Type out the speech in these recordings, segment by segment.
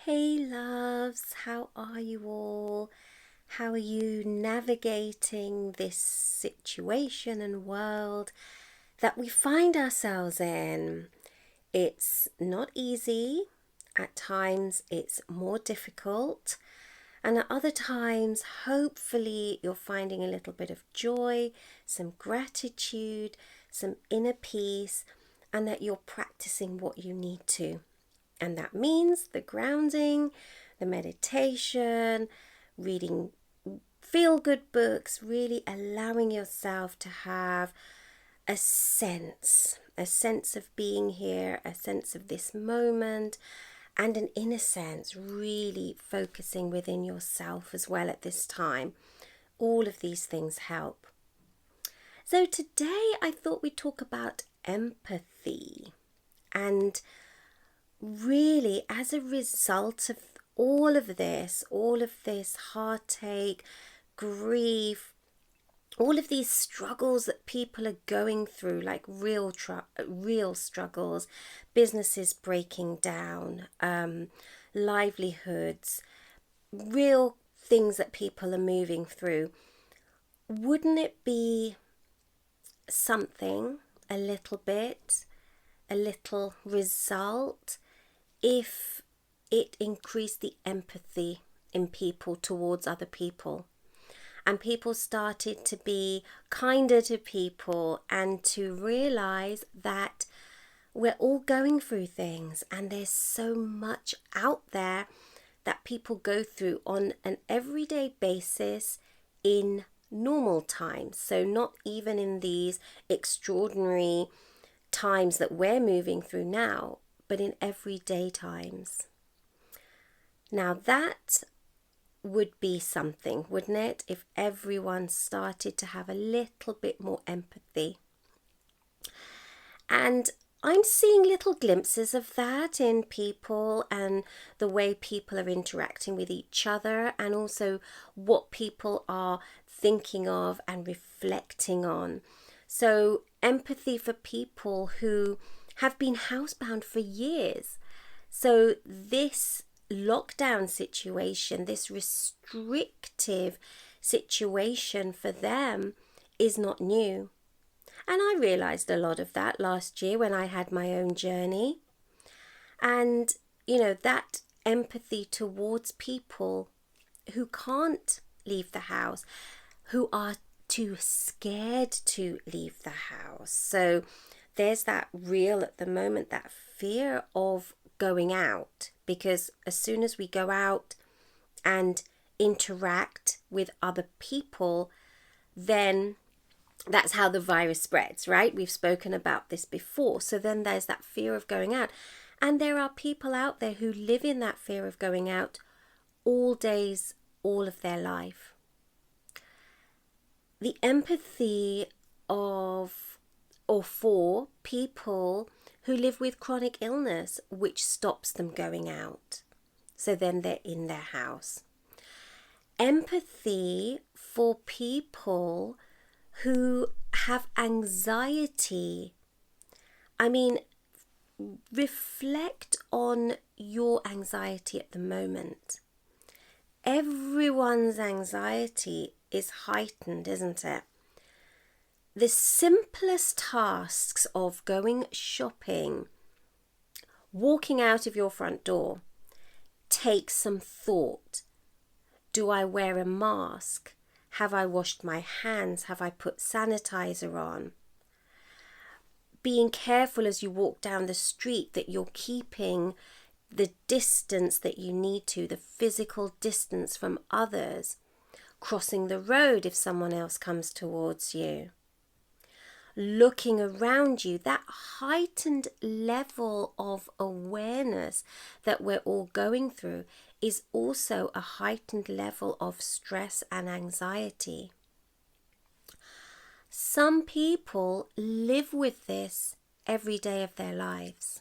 Hey loves, how are you all? How are you navigating this situation and world that we find ourselves in? It's not easy. At times it's more difficult. And at other times, hopefully, you're finding a little bit of joy, some gratitude, some inner peace, and that you're practicing what you need to. And that means the grounding, the meditation, reading feel good books, really allowing yourself to have a sense of being here, a sense of this moment, and an inner sense, really focusing within yourself as well at this time. All of these things help. So today I thought we'd talk about empathy. And really, as a result of all of this heartache, grief, all of these struggles that people are going through, like real struggles, businesses breaking down, livelihoods, real things that people are moving through, wouldn't it be something, a little result, if it increased the empathy in people towards other people, and people started to be kinder to people and to realize that we're all going through things, and there's so much out there that people go through on an everyday basis in normal times. So not even in these extraordinary times that we're moving through now, but in everyday times. Now that would be something, wouldn't it, if everyone started to have a little bit more empathy. And I'm seeing little glimpses of that in people and the way people are interacting with each other, and also what people are thinking of and reflecting on. So empathy for people who have been housebound for years. So this lockdown situation, this restrictive situation for them is not new. And I realised a lot of that last year when I had my own journey. And, that empathy towards people who can't leave the house, who are too scared to leave the house. So there's that real, at the moment, that fear of going out, because as soon as we go out and interact with other people, then that's how the virus spreads, right? We've spoken about this before. So then there's that fear of going out. And there are people out there who live in that fear of going out all days, all of their life. The empathy of or for people who live with chronic illness, which stops them going out. So then they're in their house. Empathy for people who have anxiety. I mean, reflect on your anxiety at the moment. Everyone's anxiety is heightened, isn't it? The simplest tasks of going shopping, walking out of your front door, take some thought. Do I wear a mask? Have I washed my hands? Have I put sanitizer on? Being careful as you walk down the street that you're keeping the distance that you need to, the physical distance from others. Crossing the road if someone else comes towards you. Looking around you, that heightened level of awareness that we're all going through is also a heightened level of stress and anxiety. Some people live with this every day of their lives.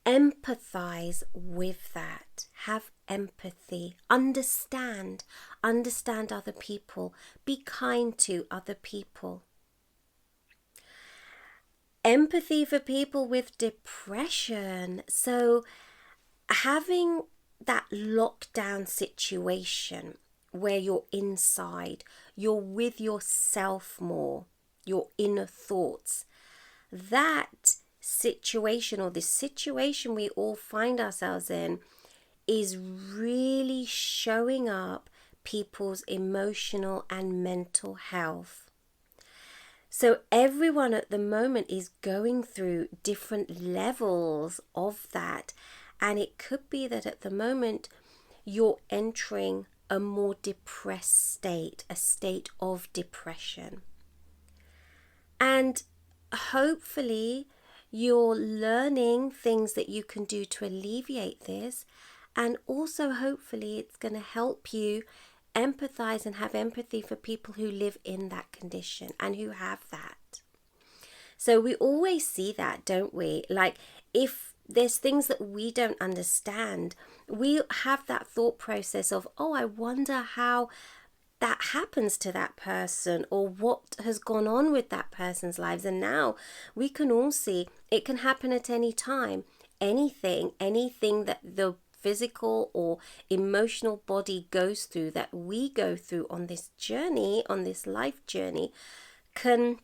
Empathize with that. Have empathy. Understand other people. Be kind to other people. Empathy for people with depression. So having that lockdown situation where you're inside, you're with yourself more, your inner thoughts, that situation, or this situation we all find ourselves in, is really showing up people's emotional and mental health. So everyone at the moment is going through different levels of that. And it could be that at the moment you're entering a more depressed state, a state of depression. And hopefully you're learning things that you can do to alleviate this. And also hopefully it's going to help you empathize and have empathy for people who live in that condition and who have that. So we always see that, don't we? Like, if there's things that we don't understand, we have that thought process of, oh, I wonder how that happens to that person, or what has gone on with that person's lives. And now we can all see it can happen at any time. Anything that the physical or emotional body goes through, that we go through on this journey, on this life journey, can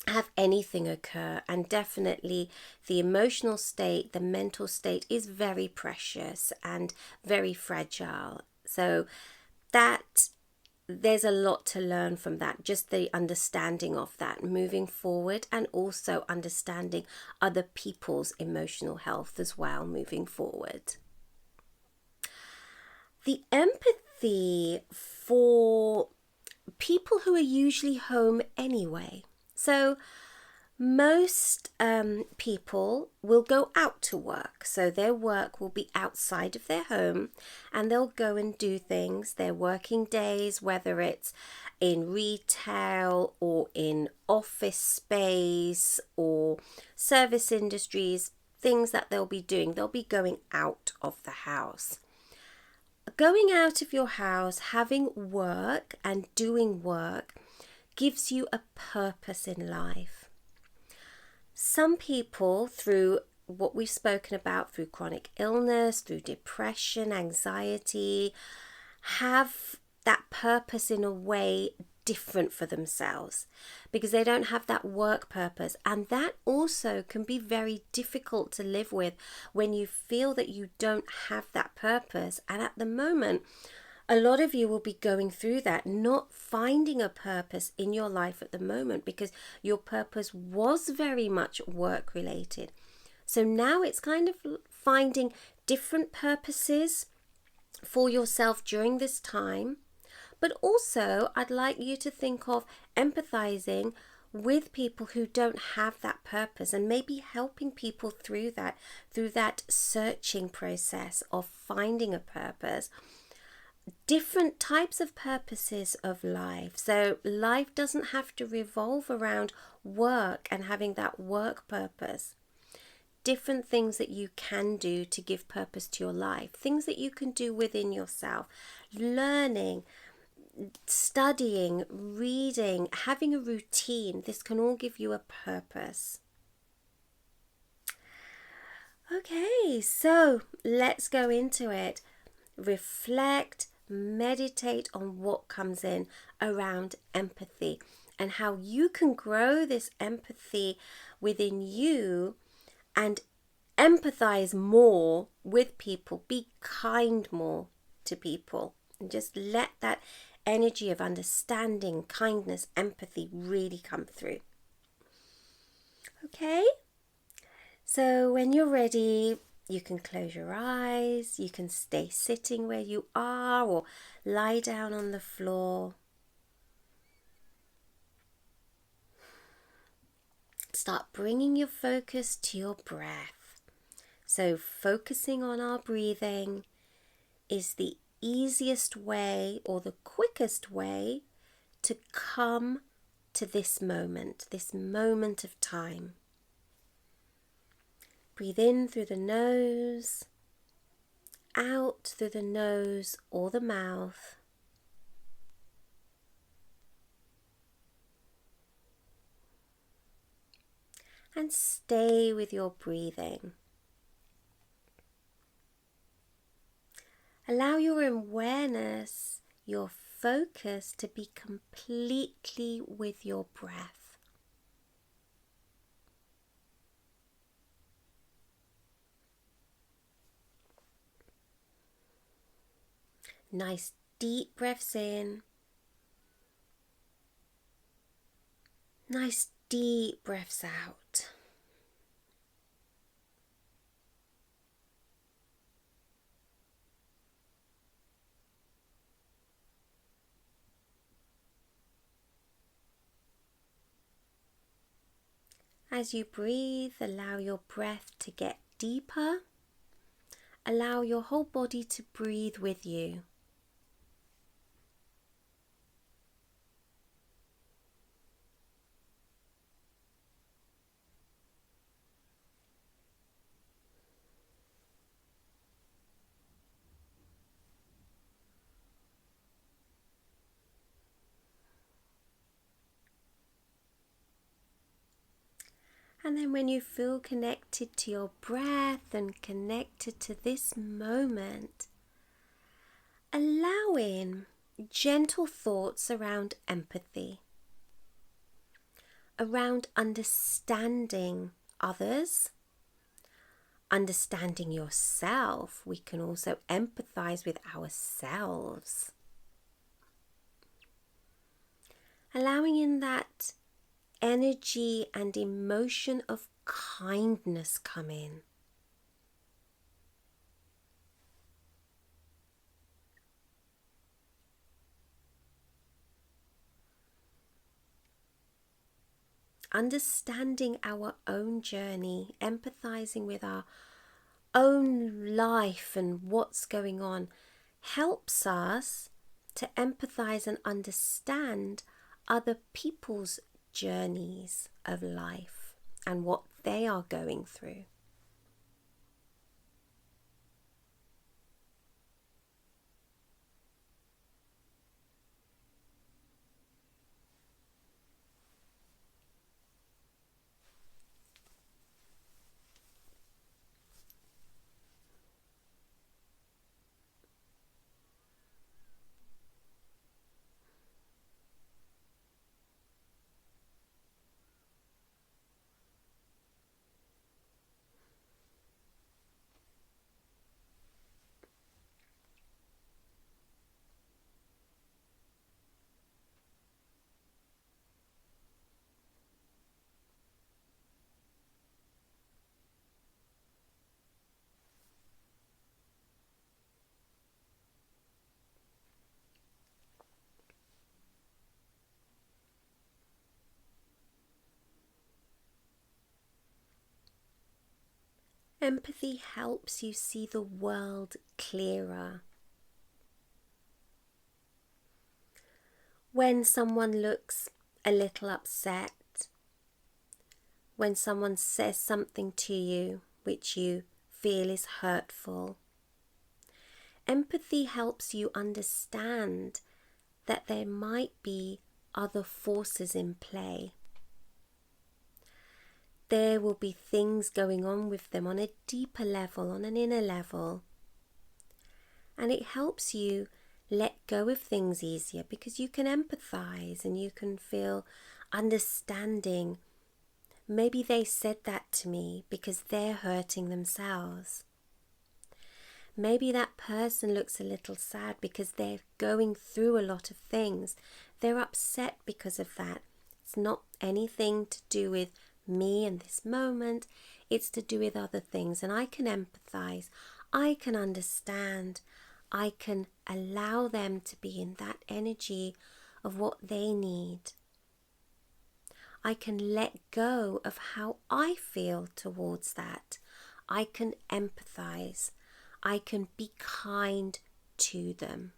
have anything occur. And definitely the emotional state, the mental state is very precious and very fragile. So that there's a lot to learn from that, just the understanding of that moving forward, and also understanding other people's emotional health as well moving forward. The empathy for people who are usually home anyway. So most people will go out to work. So their work will be outside of their home, and they'll go and do things, their working days, whether it's in retail or in office space or service industries, things that they'll be doing. They'll be going out of the house. Going out of your house, having work and doing work gives you a purpose in life. Some people, through what we've spoken about, through chronic illness, through depression, anxiety, have that purpose in a way different for themselves, because they don't have that work purpose. And that also can be very difficult to live with when you feel that you don't have that purpose. And at the moment, a lot of you will be going through that, not finding a purpose in your life at the moment, because your purpose was very much work related. So now it's kind of finding different purposes for yourself during this time. But also, I'd like you to think of empathizing with people who don't have that purpose, and maybe helping people through that searching process of finding a purpose. Different types of purposes of life. So life doesn't have to revolve around work and having that work purpose. Different things that you can do to give purpose to your life. Things that you can do within yourself. Learning, studying, reading, having a routine. This can all give you a purpose. Okay, so let's go into it. Reflect, meditate on what comes in around empathy and how you can grow this empathy within you and empathize more with people. Be kind more to people, and just let that energy of understanding, kindness, empathy really come through. Okay, so when you're ready, you can close your eyes, you can stay sitting where you are or lie down on the floor. Start bringing your focus to your breath. So focusing on our breathing is the easiest way, or the quickest way, to come to this moment of time. Breathe in through the nose, out through the nose or the mouth. And stay with your breathing. Allow your awareness, your focus to be completely with your breath. Nice deep breaths in. Nice deep breaths out. As you breathe, allow your breath to get deeper. Allow your whole body to breathe with you. And then when you feel connected to your breath and connected to this moment, allow in gentle thoughts around empathy, around understanding others, understanding yourself. We can also empathize with ourselves. Allowing in that energy and emotion of kindness come in. Understanding our own journey, empathizing with our own life and what's going on, helps us to empathize and understand other people's journeys of life and what they are going through. Empathy helps you see the world clearer. When someone looks a little upset, when someone says something to you which you feel is hurtful, empathy helps you understand that there might be other forces in play. There will be things going on with them on a deeper level, on an inner level. And it helps you let go of things easier because you can empathize and you can feel understanding. Maybe they said that to me because they're hurting themselves. Maybe that person looks a little sad because they're going through a lot of things. They're upset because of that. It's not anything to do with me in this moment. It's to do with other things. And I can empathize. I can understand. I can allow them to be in that energy of what they need. I can let go of how I feel towards that. I can empathize. I can be kind to them.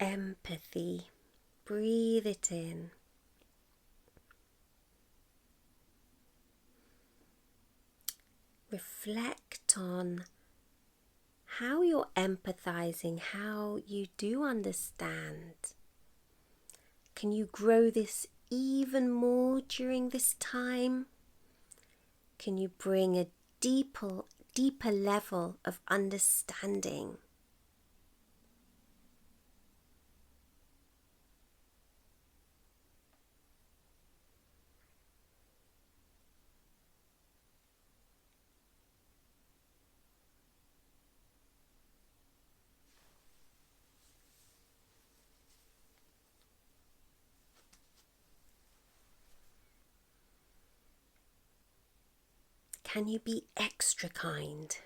Empathy. Breathe it in. Reflect on how you're empathizing, how you do understand. Can you grow this even more during this time? Can you bring a deeper level of understanding? Can you be extra kind?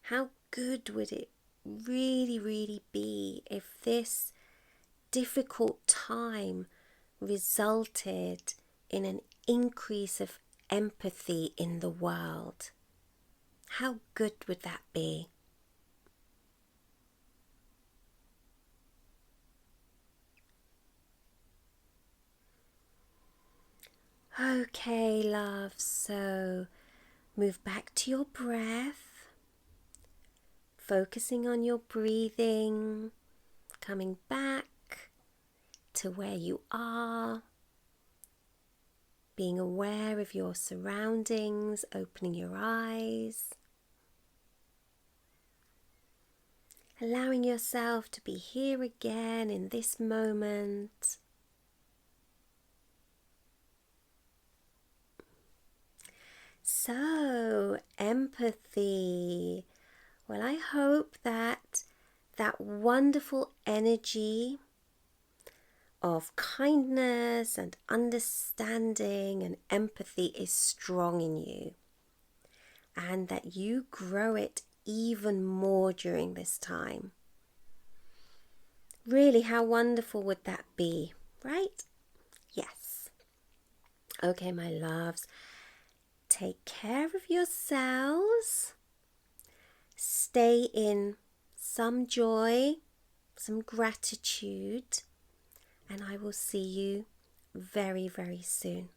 How good would it really be if this difficult time resulted in an increase of empathy in the world? How good would that be? Okay, love, so move back to your breath, focusing on your breathing, coming back to where you are, being aware of your surroundings, opening your eyes, allowing yourself to be here again in this moment. So, empathy. Well, I hope that wonderful energy of kindness and understanding and empathy is strong in you, and that you grow it even more during this time. Really, how wonderful would that be, right? Yes. Okay, my loves, take care of yourselves. Stay in some joy, some gratitude, and I will see you very, very soon.